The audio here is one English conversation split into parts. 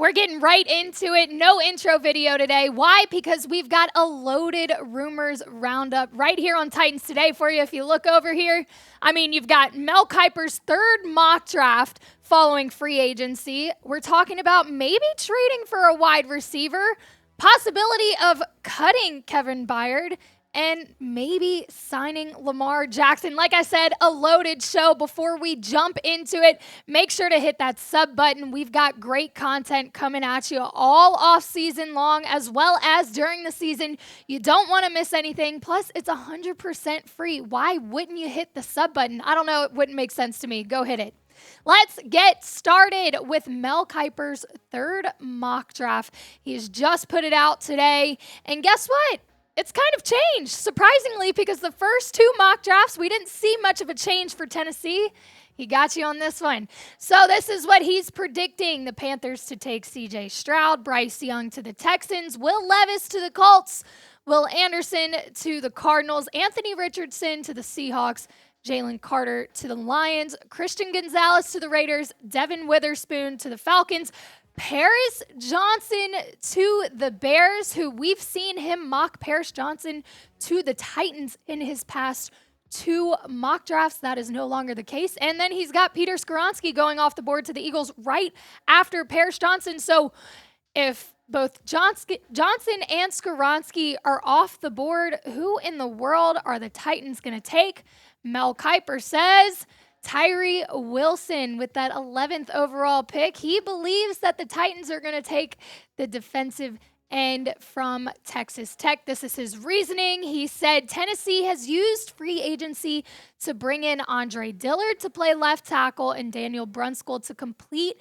We're getting right into it. No intro video today. Why? Because we've got a loaded rumors roundup right here on Titans Today for you. If you look over here, you've got Mel Kiper's third mock draft following free agency. We're talking about maybe trading for a wide receiver, possibility of cutting Kevin Byard, and maybe signing Lamar Jackson. Like I said, a loaded show. Before we jump into it, make sure to hit that sub button. We've got great content coming at you all off season long, as well as during the season. You don't want to miss anything. Plus, it's 100% free. Why wouldn't you hit the sub button? I don't know. It wouldn't make sense to me. Go hit it. Let's get started with Mel Kiper's third mock draft. He's just put it out today. And guess what? It's kind of changed, surprisingly, because the first two mock drafts, we didn't see much of a change for Tennessee. He got you on this one. So this is what he's predicting. The Panthers to take C.J. Stroud, Bryce Young to the Texans, Will Levis to the Colts, Will Anderson to the Cardinals, Anthony Richardson to the Seahawks, Jalen Carter to the Lions, Christian Gonzalez to the Raiders, Devin Witherspoon to the Falcons, Paris Johnson to the Bears, who we've seen him mock Paris Johnson to the Titans in his past two mock drafts. That is no longer the case. And then he's got Peter Skoronski going off the board to the Eagles right after Paris Johnson. So if both Johnson and Skoronski are off the board, who in the world are the Titans going to take? Mel Kiper says Tyree Wilson with that 11th overall pick. He believes that the Titans are going to take the defensive end from Texas Tech. This is his reasoning. He said Tennessee has used free agency to bring in Andre Dillard to play left tackle and Daniel Brunskill to compete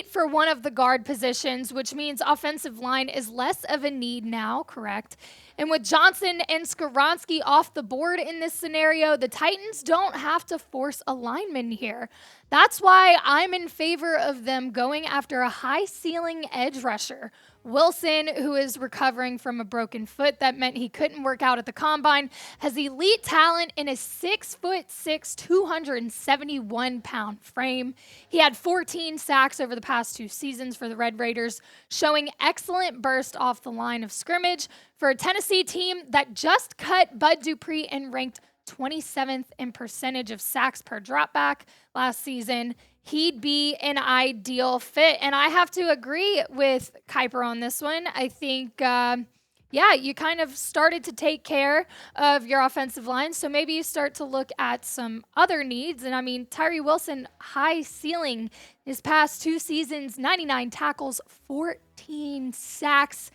for one of the guard positions, which means offensive line is less of a need now, correct? And with Johnson and Skoronski off the board in this scenario, the Titans don't have to force a lineman here. That's why I'm in favor of them going after a high-ceiling edge rusher. Wilson, who is recovering from a broken foot that meant he couldn't work out at the combine, has elite talent in a 6'6", 271-pound frame. He had 14 sacks over the past two seasons for the Red Raiders, showing excellent burst off the line of scrimmage for a Tennessee team that just cut Bud Dupree and ranked 27th in percentage of sacks per dropback last season. He'd be an ideal fit. And I have to agree with Kiper on this one. I think, you kind of started to take care of your offensive line. So maybe you start to look at some other needs. And Tyree Wilson, high ceiling his past two seasons, 99 tackles, 14 sacks,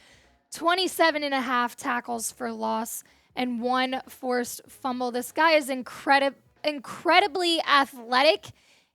27 and a half tackles for loss, and one forced fumble. This guy is incredibly athletic.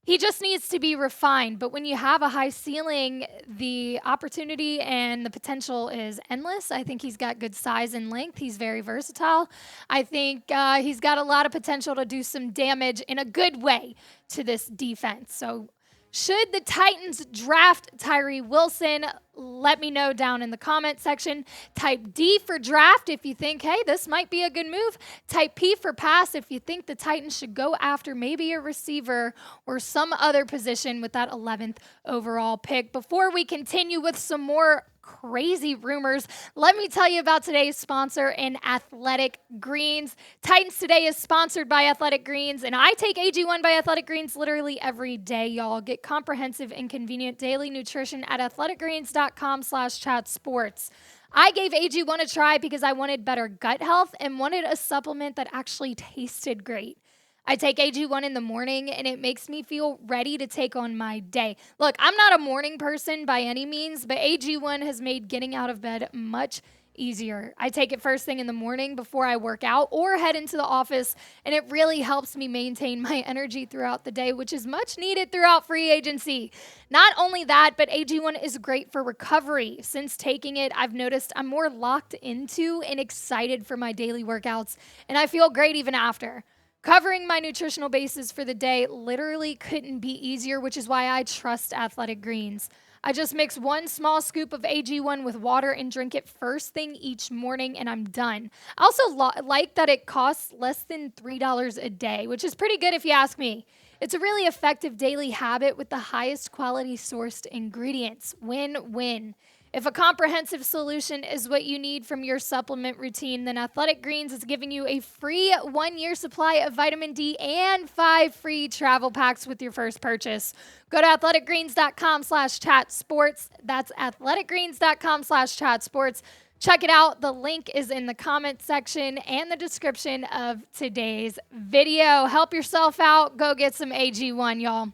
He just needs to be refined. But when you have a high ceiling, the opportunity and the potential is endless. I think he's got good size and length. He's very versatile. I think he's got a lot of potential to do some damage in a good way to this defense. So should the Titans draft Tyree Wilson? Let me know down in the comment section. Type D for draft if you think, hey, this might be a good move. Type P for pass if you think the Titans should go after maybe a receiver or some other position with that 11th overall pick. Before we continue with some more crazy rumors, let me tell you about today's sponsor in Athletic Greens. Titans Today is sponsored by Athletic Greens, and I take AG1 by Athletic Greens literally every day, y'all. Get comprehensive and convenient daily nutrition at athleticgreens.com/chatsports. I gave AG1 a try because I wanted better gut health and wanted a supplement that actually tasted great. I take AG1 in the morning, and it makes me feel ready to take on my day. Look, I'm not a morning person by any means, but AG1 has made getting out of bed much easier. I take it first thing in the morning before I work out or head into the office, and it really helps me maintain my energy throughout the day, which is much needed throughout free agency. Not only that, but AG1 is great for recovery. Since taking it, I've noticed I'm more locked into and excited for my daily workouts, and I feel great even after. Covering my nutritional bases for the day literally couldn't be easier, which is why I trust Athletic Greens. I just mix one small scoop of AG1 with water and drink it first thing each morning, and I'm done. I also like that it costs less than $3 a day, which is pretty good if you ask me. It's a really effective daily habit with the highest quality sourced ingredients. Win-win. If a comprehensive solution is what you need from your supplement routine, then Athletic Greens is giving you a free 1-year supply of vitamin D and 5 free travel packs with your first purchase. Go to athleticgreens.com/chatsports. That's athleticgreens.com/chatsports. Check it out. The link is in the comment section and the description of today's video. Help yourself out. Go get some AG1, y'all.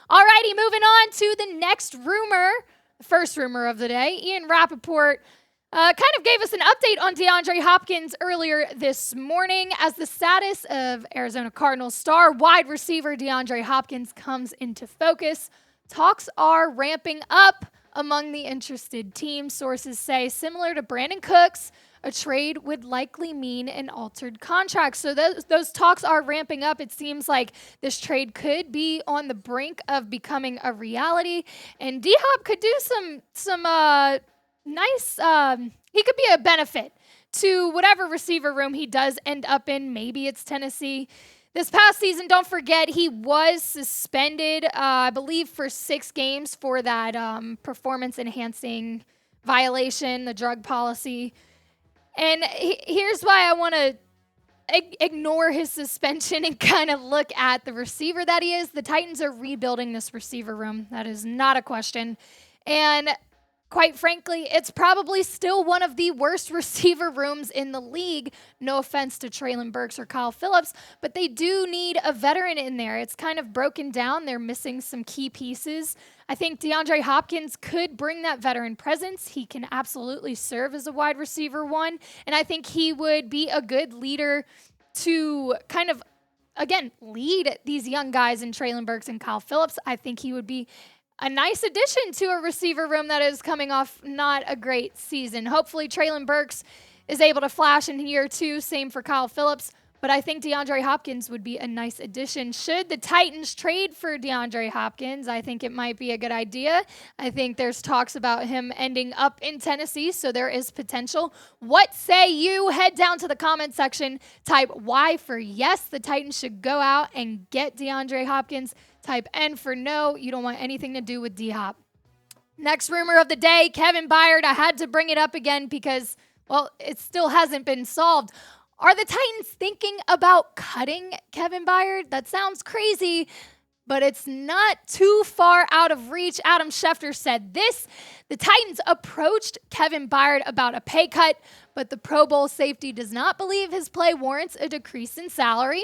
Alrighty, moving on to the next rumor. First rumor of the day, Ian Rapoport kind of gave us an update on DeAndre Hopkins earlier this morning as the status of Arizona Cardinals star wide receiver DeAndre Hopkins comes into focus. Talks are ramping up among the interested teams, sources say, similar to Brandon Cooks. A trade would likely mean an altered contract. So those talks are ramping up. It seems like this trade could be on the brink of becoming a reality. And D-Hop could do some nice, he could be a benefit to whatever receiver room he does end up in. Maybe it's Tennessee. This past season, don't forget, he was suspended, I believe, for 6 games for that performance-enhancing violation, the drug policy. And here's why I want to ignore his suspension and kind of look at the receiver that he is. The Titans are rebuilding this receiver room. That is not a question. And quite frankly, it's probably still one of the worst receiver rooms in the league. No offense to Treylon Burks or Kyle Phillips, but they do need a veteran in there. It's kind of broken down. They're missing some key pieces. I think DeAndre Hopkins could bring that veteran presence. He can absolutely serve as a wide receiver one, and I think he would be a good leader to kind of, again, lead these young guys in Treylon Burks and Kyle Phillips. I think he would be a nice addition to a receiver room that is coming off not a great season. Hopefully Treylon Burks is able to flash in year 2. Same for Kyle Phillips. But I think DeAndre Hopkins would be a nice addition. Should the Titans trade for DeAndre Hopkins, I think it might be a good idea. I think there's talks about him ending up in Tennessee, so there is potential. What say you? Head down to the comment section. Type Y for yes, the Titans should go out and get DeAndre Hopkins. Type N for no, you don't want anything to do with D-Hop. Next rumor of the day, Kevin Byard. I had to bring it up again because, well, it still hasn't been solved. Are the Titans thinking about cutting Kevin Byard? That sounds crazy, but it's not too far out of reach. Adam Schefter said this: the Titans approached Kevin Byard about a pay cut, but the Pro Bowl safety does not believe his play warrants a decrease in salary.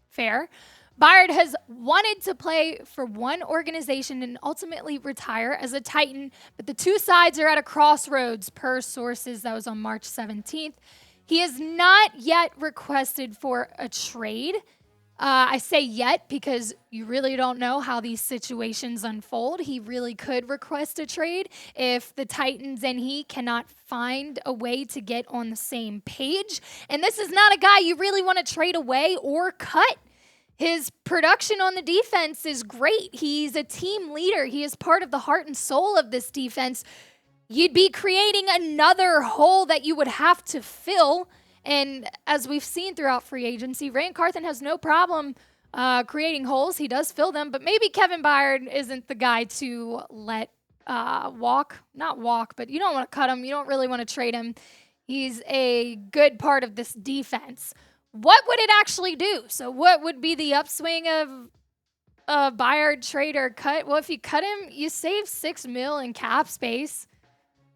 Fair. Byard has wanted to play for one organization and ultimately retire as a Titan, but the two sides are at a crossroads, per sources. That was on March 17th. He has not yet requested for a trade. I say yet because you really don't know how these situations unfold. He really could request a trade if the Titans and he cannot find a way to get on the same page. And this is not a guy you really want to trade away or cut. His production on the defense is great. He's a team leader. He is part of the heart and soul of this defense. You'd be creating another hole that you would have to fill. And as we've seen throughout free agency, Ran Carthon has no problem creating holes. He does fill them, but maybe Kevin Byard isn't the guy to let walk. Not walk, but you don't want to cut him. You don't really want to trade him. He's a good part of this defense. What would it actually do? So what would be the upswing of a Byard trade or cut? Well, if you cut him, you save $6 million in cap space.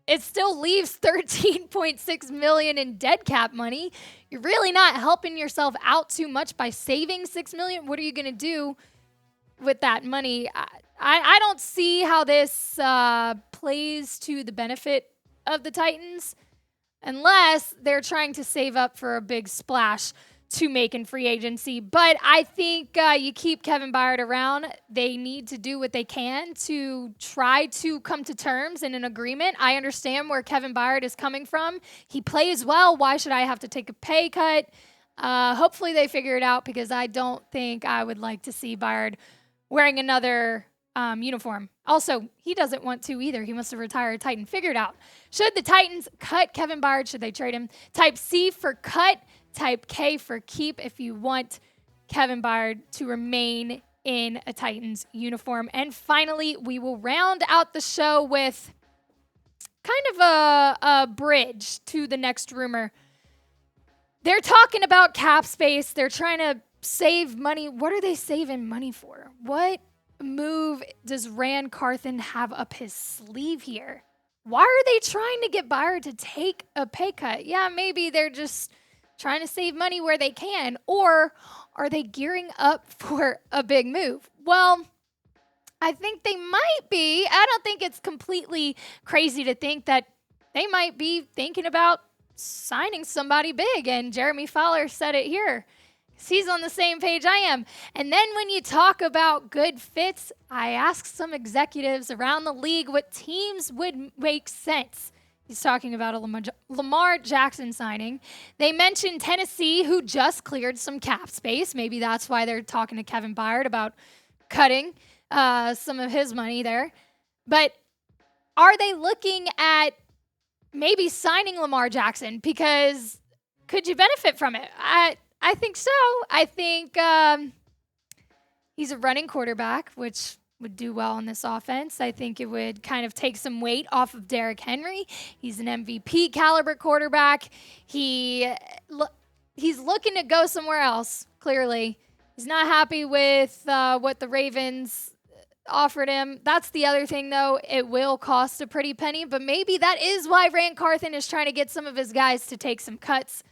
It still leaves $13.6 million in dead cap money. You're really not helping yourself out too much by saving $6 million. What are you going to do with that money? I don't see how this plays to the benefit of the Titans unless they're trying to save up for a big splash to make in free agency. But I think you keep Kevin Byard around. They need to do what they can to try to come to terms in an agreement. I understand where Kevin Byard is coming from. He plays well. Why should I have to take a pay cut? Hopefully they figure it out because I don't think I would like to see Byard wearing another uniform. Also, he doesn't want to either. He wants to retire a Titan. Figure it out. Should the Titans cut Kevin Byard? Should they trade him? Type C for cut. Type K for keep if you want Kevin Byard to remain in a Titans uniform. And finally, we will round out the show with kind of a bridge to the next rumor. They're talking about cap space. They're trying to save money. What are they saving money for? What move does Ran Carthon have up his sleeve here? Why are they trying to get Byard to take a pay cut? Yeah, maybe they're just trying to save money where they can. Or are they gearing up for a big move? Well, I think they might be. I don't think it's completely crazy to think that they might be thinking about signing somebody big. And Jeremy Fowler said it here. He's on the same page I am. And then when you talk about good fits, I asked some executives around the league what teams would make sense. He's talking about a Lamar Jackson signing. They mentioned Tennessee, who just cleared some cap space. Maybe that's why they're talking to Kevin Byard about cutting some of his money there. But are they looking at maybe signing Lamar Jackson? Because could you benefit from it? I think so. I think he's a running quarterback, which would do well in this offense. I think it would kind of take some weight off of Derrick Henry. He's an MVP caliber quarterback. He's looking to go somewhere else, clearly. He's not happy with what the Ravens offered him. That's the other thing, though. It will cost a pretty penny, but maybe that is why Ran Carthon is trying to get some of his guys to take some cuts.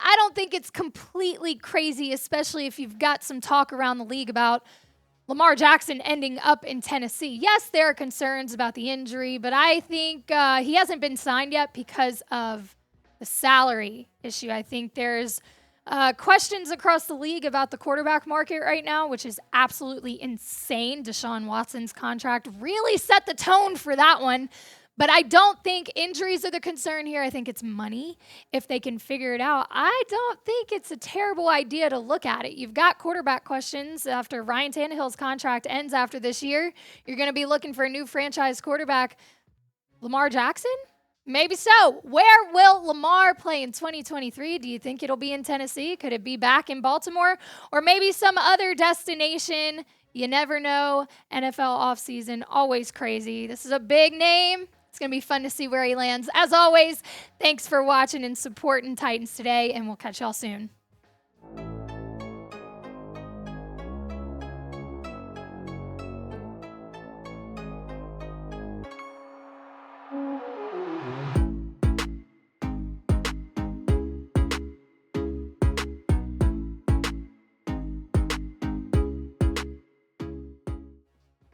I don't think it's completely crazy, especially if you've got some talk around the league about Lamar Jackson ending up in Tennessee. Yes, there are concerns about the injury, but I think he hasn't been signed yet because of the salary issue. I think there's questions across the league about the quarterback market right now, which is absolutely insane. Deshaun Watson's contract really set the tone for that one. But I don't think injuries are the concern here. I think it's money. If they can figure it out, I don't think it's a terrible idea to look at it. You've got quarterback questions after Ryan Tannehill's contract ends after this year. You're going to be looking for a new franchise quarterback. Lamar Jackson? Maybe so. Where will Lamar play in 2023? Do you think it'll be in Tennessee? Could it be back in Baltimore? Or maybe some other destination? You never know. NFL offseason, always crazy. This is a big name. It's going to be fun to see where he lands. As always, thanks for watching and supporting Titans today, and we'll catch y'all soon.